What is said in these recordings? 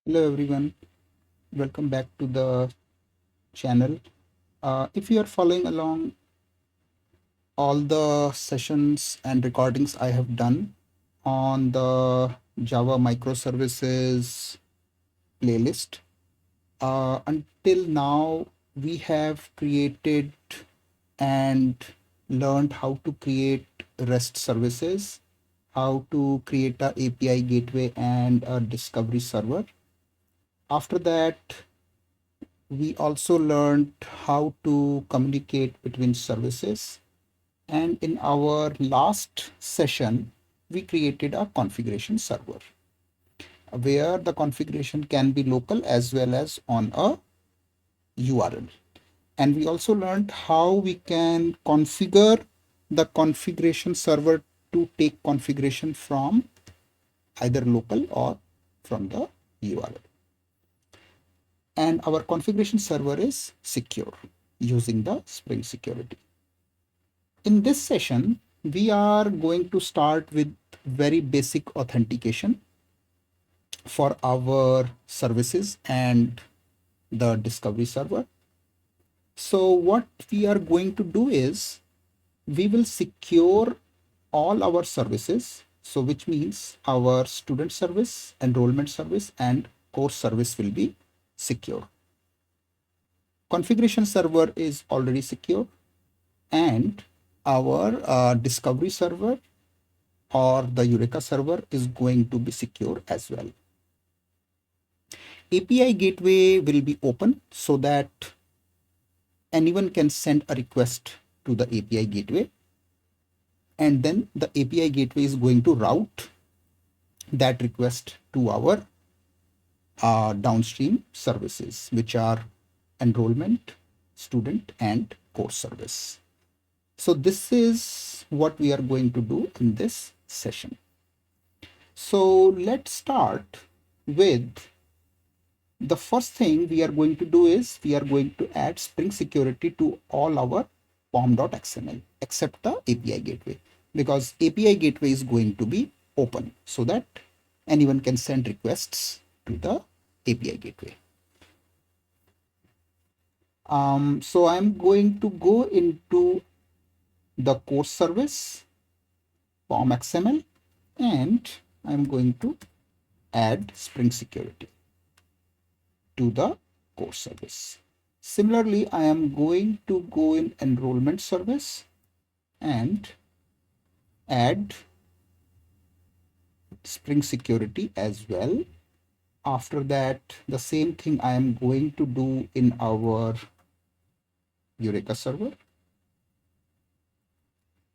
Hello everyone, welcome back to the channel. If you are following along all the sessions and recordings I have done on the Java microservices playlist, until now we have created and learned how to create REST services, how to create a API gateway and a discovery server. After that, we also learned how to communicate between services. And in our last session, we created a configuration server where the configuration can be local as well as on a URL. And we also learned how we can configure the configuration server to take configuration from either local or from the URL. And our configuration server is secure using the Spring Security. In this session, we are going to start with very basic authentication for our services and the discovery server. So what we are going to do is we will secure all our services. So which means our student service, enrollment service, and course service will be secure. Configuration server is already secure, and our discovery server or the Eureka server is going to be secure as well. API gateway will be open so that anyone can send a request to the API gateway, and then the API gateway is going to route that request to our downstream services, which are enrollment, student, and course service. So this is what we are going to do in this session. So let's start with the first thing we are going to do is we are going to add Spring Security to all our pom.xml except the API gateway, because API gateway is going to be open so that anyone can send requests to the API gateway. So I'm going to go into the course service pom.xml and I'm going to add Spring Security to the course service. Similarly, I am going to go in enrollment service and add Spring Security as well. After that, the same thing I am going to do in our Eureka server.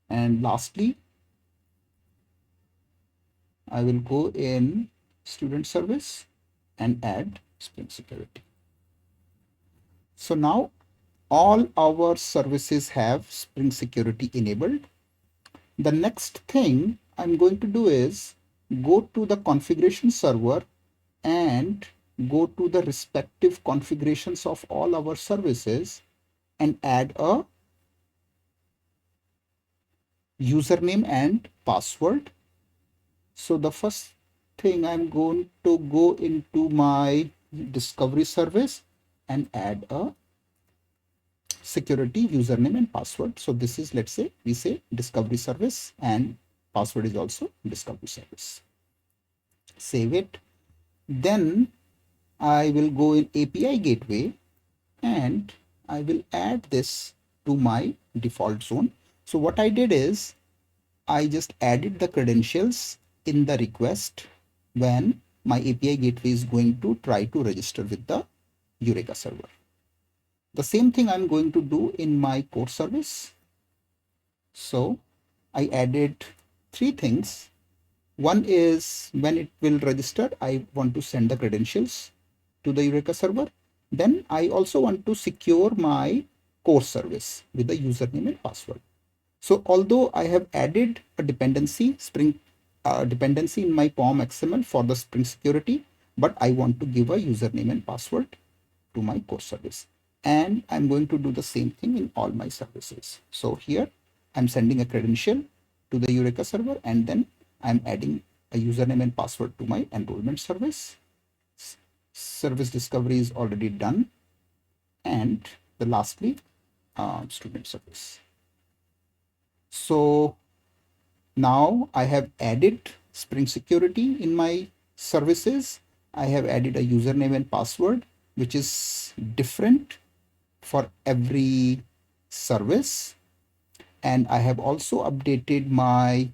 And lastly, I will go in student service and add Spring Security. So now all our services have Spring Security enabled. The next thing I'm going to do is go to the configuration server and go to the respective configurations of all our services and add a username and password. So the first thing I'm going to go into my discovery service and add a security username and password. So this is, let's say we say discovery service and password is also discovery service. Save it. Then I will go in API gateway and I will add this to my default zone. So what I did is I just added the credentials in the request when my API gateway is going to try to register with the Eureka server. The same thing I'm going to do in my course service. So I added three things. One is when it will register, I want to send the credentials to the Eureka server. Then I also want to secure my course service with the username and password. So although I have added a dependency, dependency in my POM XML for the Spring Security, but I want to give a username and password to my course service. And I'm going to do the same thing in all my services. So here I'm sending a credential to the Eureka server, and then I'm adding a username and password to my enrollment service. service discovery is already done, and the lastly student service. So now I have added Spring Security in my services. I have added a username and password which is different for every service, and I have also updated my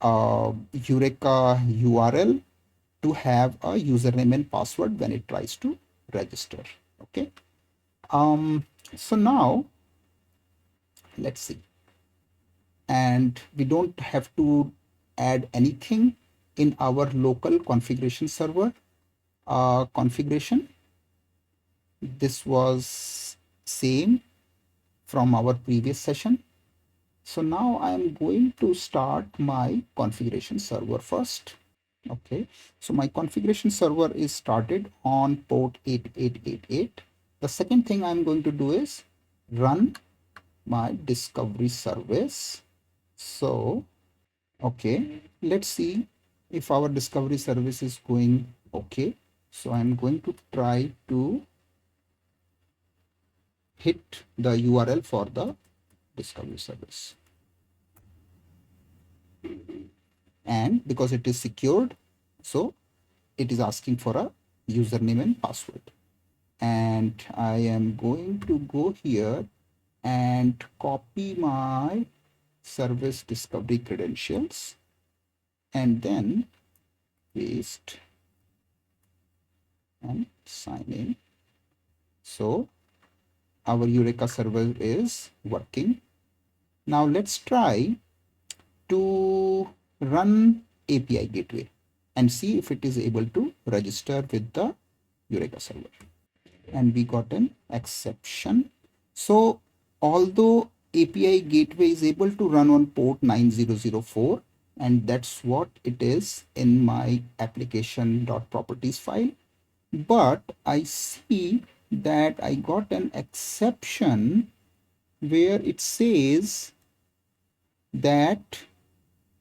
Eureka URL to have a username and password when it tries to register. Okay. So now let's see. And we don't have to add anything in our local configuration server configuration. This was same from our previous session. So now I'm going to start my configuration server first. Okay, so my configuration server is started on port 8888. The second thing I'm going to do is run my discovery service. So, okay, let's see if our discovery service is going okay. So I'm going to try to hit the URL for the discovery service. And because it is secured, so it is asking for a username and password. And I am going to go here and copy my service discovery credentials and then paste and sign in. So our Eureka server is working. Now let's try to run API gateway and see if it is able to register with the Eureka server. And we got an exception. So although API gateway is able to run on port 9004, and that's what it is in my application.properties file, but I see that I got an exception where it says that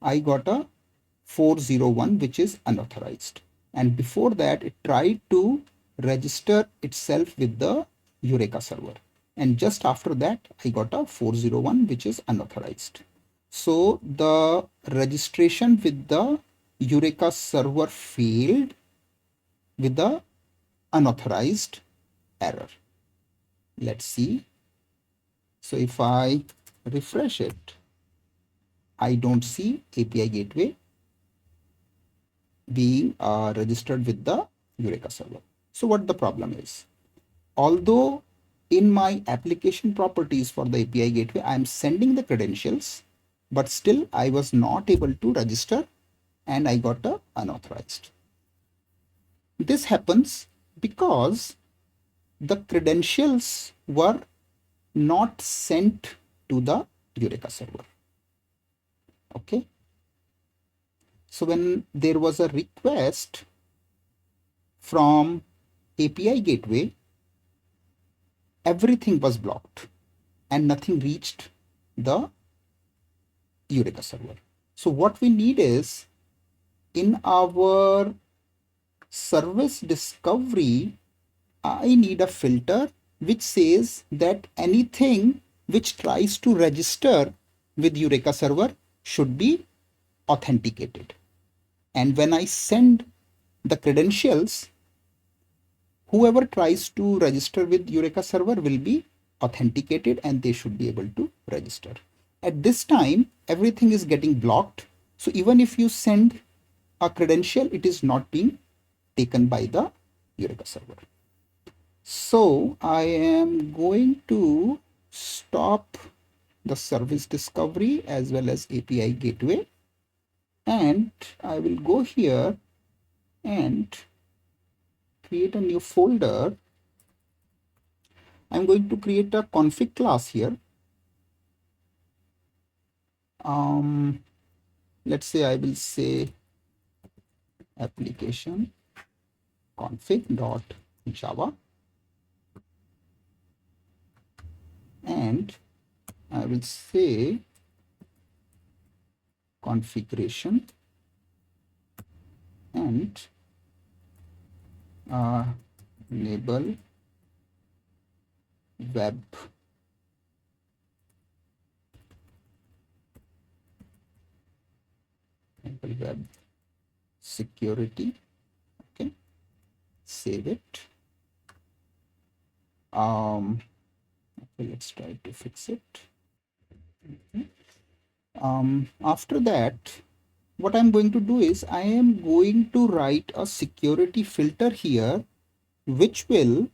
I got a 401 which is unauthorized, and before that it tried to register itself with the Eureka server, and just after that I got a 401 which is unauthorized. So the registration with the Eureka server failed with the unauthorized error. Let's see. So if I refresh it, I don't see API gateway being registered with the Eureka server. So what the problem is? Although in my application properties for the API gateway, I am sending the credentials, but still I was not able to register and I got a unauthorized. This happens because the credentials were not sent to the Eureka server. Okay. So when there was a request from API gateway, everything was blocked and nothing reached the Eureka server. So what we need is in our service discovery, I need a filter which says that anything which tries to register with Eureka server should be authenticated. And when I send the credentials, whoever tries to register with Eureka server will be authenticated and they should be able to register. At this time, everything is getting blocked. So even if you send a credential, it is not being taken by the Eureka server. So I am going to stop the service discovery as well as API gateway, and I will go here and create a new folder. I'm going to create a config class here. Let's say I will say application config.java, and I will say configuration, and enable web security. Okay, save it. Okay, let's try to fix it. Okay. After that, what I'm going to do is I am going to write a security filter here, which will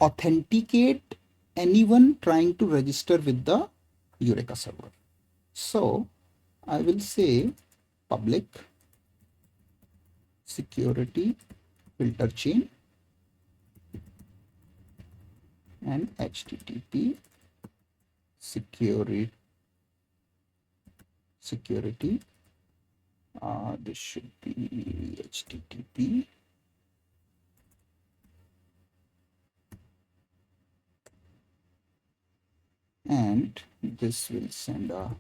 authenticate anyone trying to register with the Eureka server. So I will say public security filter chain and HTTP security. This should be HTTP and this will send a,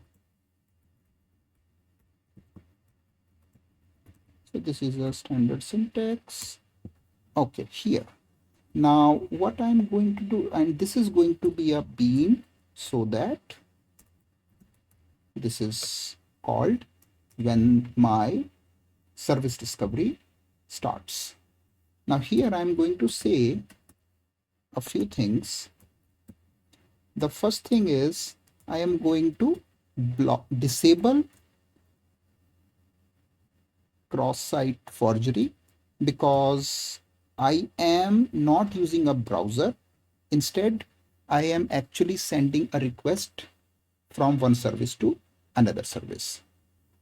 so this is a standard syntax. Okay, here. Now what I'm going to do, and this is going to be a bean, so that this is called when my service discovery starts. Now here I'm going to say a few things. The first thing is I am going to disable cross-site forgery, because I am not using a browser. Instead, I am actually sending a request from one service to another service.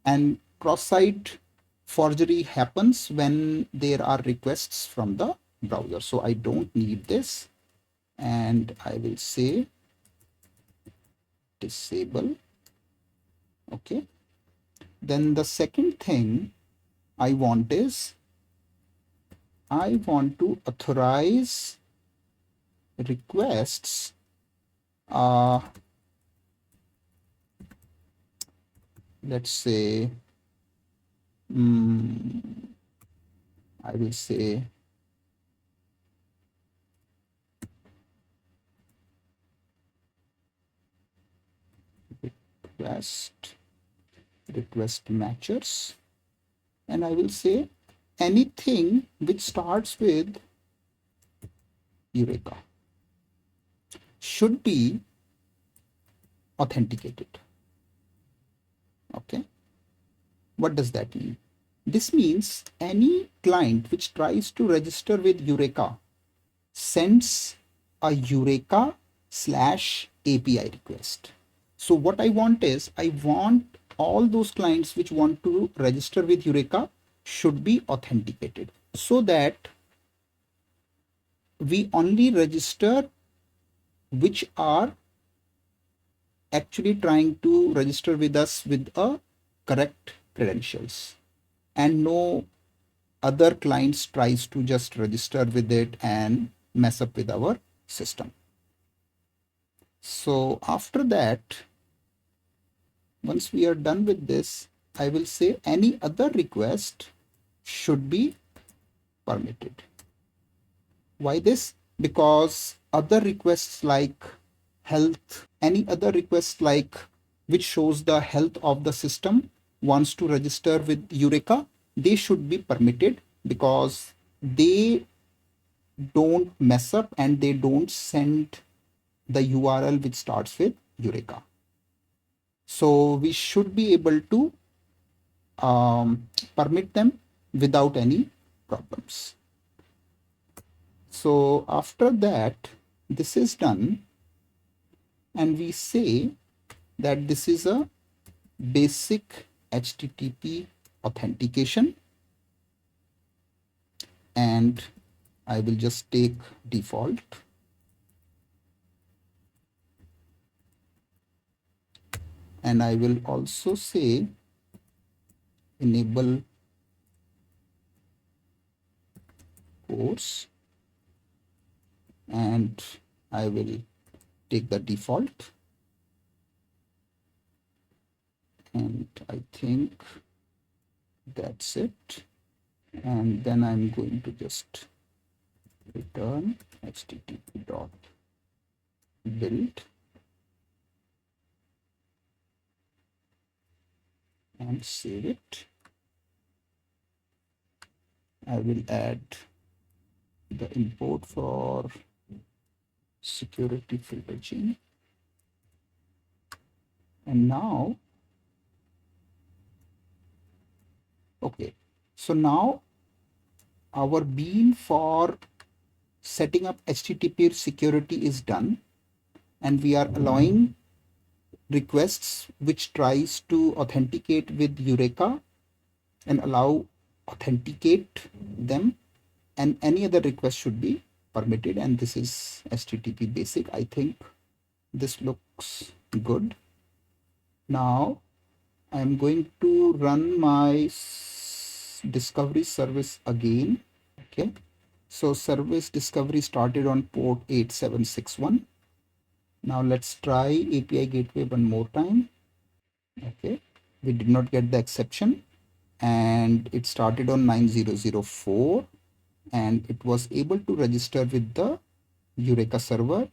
And cross-site forgery happens when there are requests from the browser. So I don't need this. And I will say disable. Okay. Then the second thing I want is I want to authorize requests let's say I will say request matchers, and I will say anything which starts with Eureka should be authenticated. Okay, what does that mean? This means any client which tries to register with Eureka sends a Eureka/API request. So what I want is I want all those clients which want to register with Eureka should be authenticated, so that we only register which are actually trying to register with us with a correct credentials, and no other clients tries to just register with it and mess up with our system. So after that, once we are done with this, I will say any other request should be permitted. Why this? Because other requests like health, any other request like which shows the health of the system wants to register with Eureka, they should be permitted, because they don't mess up and they don't send the URL which starts with Eureka. So we should be able to permit them without any problems. So after that, this is done, and we say that this is a basic HTTP authentication, and I will just take default. And I will also say enable course, and I will take the default, and I think that's it. and then I'm going to just return http.build and save it. I will add the import for security filter chain. And now, okay, so now our bean for setting up HTTP security is done, and we are allowing requests which tries to authenticate with Eureka and allow authenticate them, and any other request should be permitted. And this is HTTP basic. I think this looks good. Now I'm going to run my discovery service again. Okay, so service discovery started on port 8761. Now let's try API gateway one more time. Okay, we did not get the exception, and it started on 9004, and it was able to register with the Eureka server.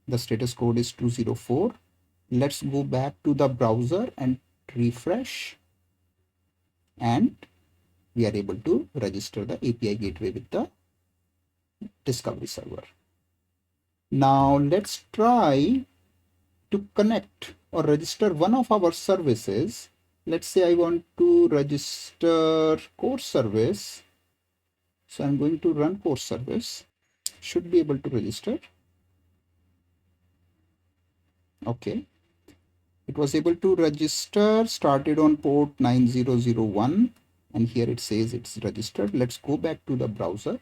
The status code is 204. Let's go back to the browser and refresh, and we are able to register the API gateway with the discovery server. Now let's try to connect or register one of our services. Let's say I want to register core service. So I'm going to run core service. Should be able to register. Okay. It was able to register, started on port 9001, and here it says it's registered. Let's go back to the browser,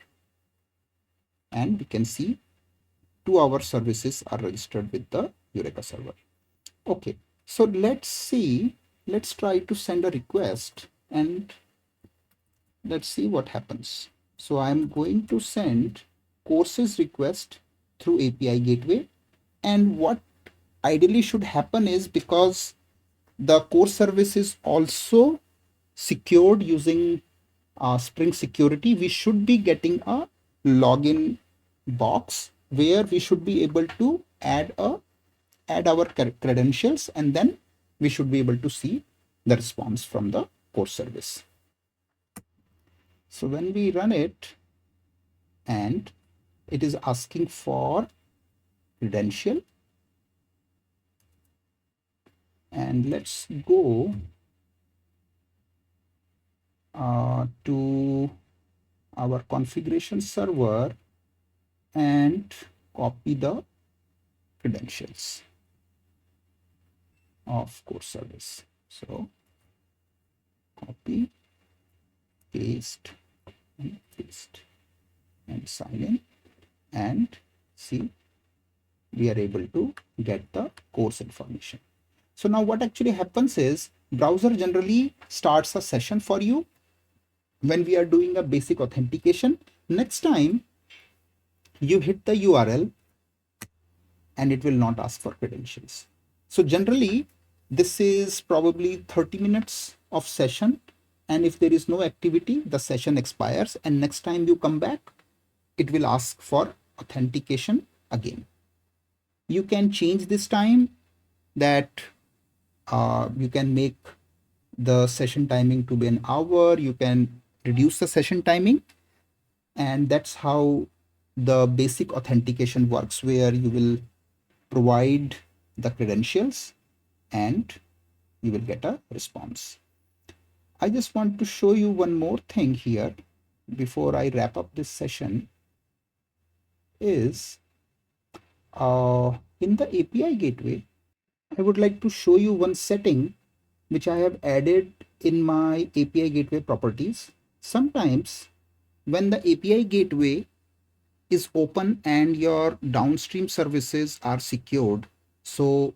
and we can see 2 our services are registered with the Eureka server. Okay, so let's try to send a request, and let's see what happens. So I'm going to send courses request through API gateway, and what ideally should happen is, because the core service is also secured using Spring Security, we should be getting a login box where we should be able to add our credentials, and then we should be able to see the response from the core service. So when we run it, and it is asking for credential, and let's go to our configuration server and copy the credentials of core service. So copy, paste, and sign in, and see, we are able to get the course information. So now what actually happens is, browser generally starts a session for you when we are doing a basic authentication. Next time you hit the URL, and it will not ask for credentials. So generally this is probably 30 minutes of session, and if there is no activity, the session expires, and next time you come back, it will ask for authentication again. You can change this time, that you can make the session timing to be an hour, you can reduce the session timing, and that's how the basic authentication works, where you will provide the credentials and you will get a response. I just want to show you one more thing here before I wrap up this session, is in the API gateway, I would like to show you one setting which I have added in my API gateway properties. Sometimes when the API gateway is open and your downstream services are secured, so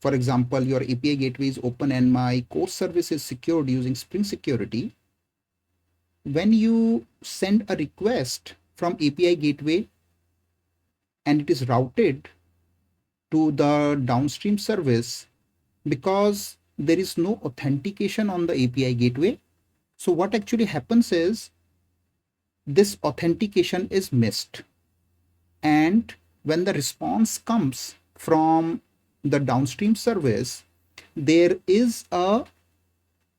for example, your API gateway is open and my core service is secured using Spring Security, when you send a request from API gateway and it is routed to the downstream service, because there is no authentication on the API gateway, so what actually happens is, this authentication is missed. And when the response comes from the downstream service, there is a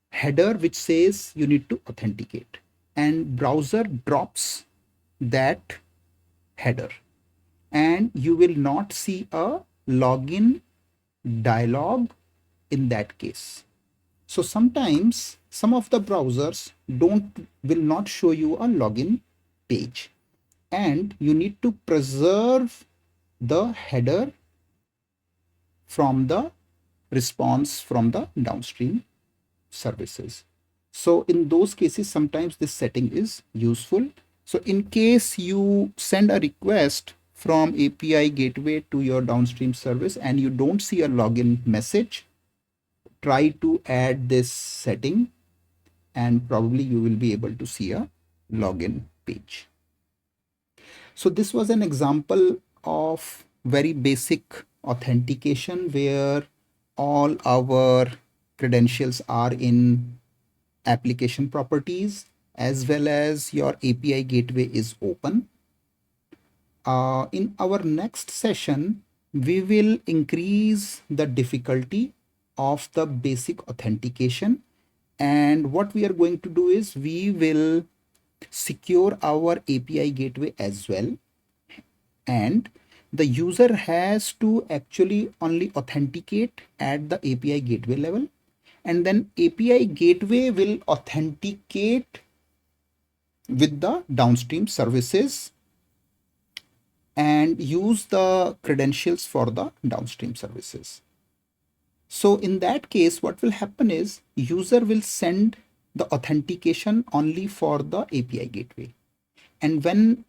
header which says you need to authenticate, and browser drops that header, and you will not see a login dialog in that case. So sometimes some of the browsers will not show you a login page, and you need to preserve the header from the response from the downstream services. So in those cases, sometimes this setting is useful. So in case you send a request from API gateway to your downstream service and you don't see a login message, try to add this setting and probably you will be able to see a login page. So this was an example of very basic authentication where all our credentials are in application properties as well as your API gateway is open. In our next session, we will increase the difficulty of the basic authentication. And what we are going to do is we will secure our API gateway as well. And the user has to actually only authenticate at the API gateway level. And then API gateway will authenticate with the downstream services and use the credentials for the downstream services. So in that case, what will happen is user will send the authentication only for the API gateway. And when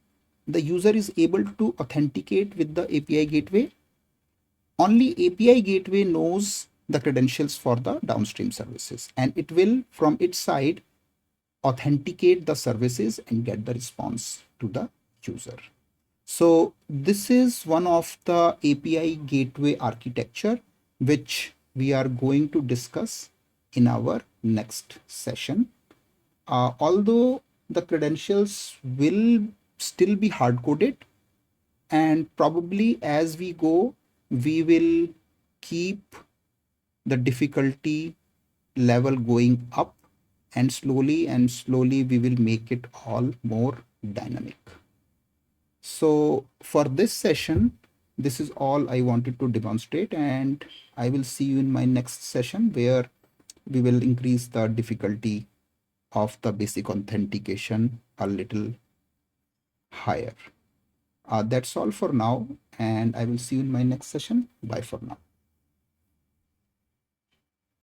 the user is able to authenticate with the API gateway, only API gateway knows the credentials for the downstream services, and it will from its side authenticate the services and get the response to the user. So this is one of the API gateway architecture which we are going to discuss in our next session. Although the credentials will still be hard coded, and probably as we go, we will keep the difficulty level going up, and slowly we will make it all more dynamic. So for this session, this is all I wanted to demonstrate, and I will see you in my next session where we will increase the difficulty of the basic authentication a little higher. That's all for now, and I will see you in my next session. Bye for now.